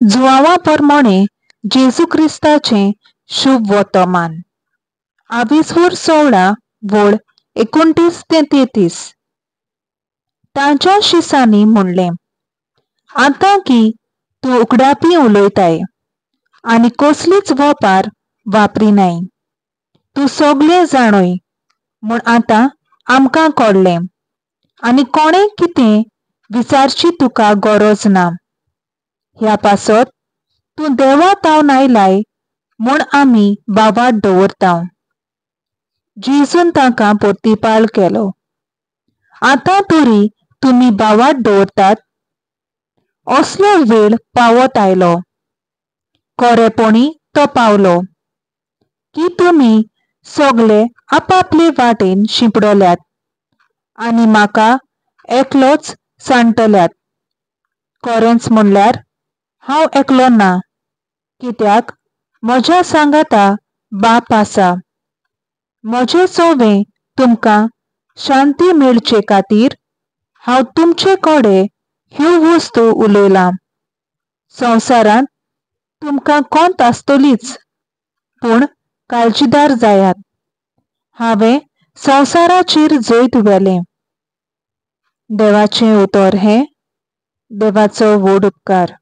जुआवा प्रमाणे जेजू क्रिस्ताचे शुभ वर्तमान 16 वळ 29 ते 33. तांच्या शिसांनी म्हणले, आता की तू उकडापी उलयताय आनी कसलीच वपार वापरिनाय, तू सगळे जाणोय म्हूण आता आमकां कळ्ळें, आनी कोणें कितें विचारची तुका गरज ना. ह्या पासत तूं देवा तावन आयलाय म्हूण आमी बावाट दवरता. जेजून तांकां प्रतिपाल केलो, आतां तरी तुमी बावाट दवरतात. असलो वेळ पावत आयलो, खरेपणी तो पावलो, की तुमी सगळे आपापले वाटेन शिंपडल्यात आनी म्हाका एकलोच सांडटल्यात. खरेंच म्हणल्यार हांव एकलो ना, कित्याक म्हज्या सांगाता बाप आसा. म्हजे सोबें तुमकां शांती मेळचे खातीर हांव तुमचे कडेन ह्यो वस्तू उलयलां. संवसारांत तुमकां कोंत आसतलीच, पूण काळजीदार जायात, हांवें संवसाराचेर जैत व्हेलें. देवाचें उतर हें. देवाचो व्हड उपकार.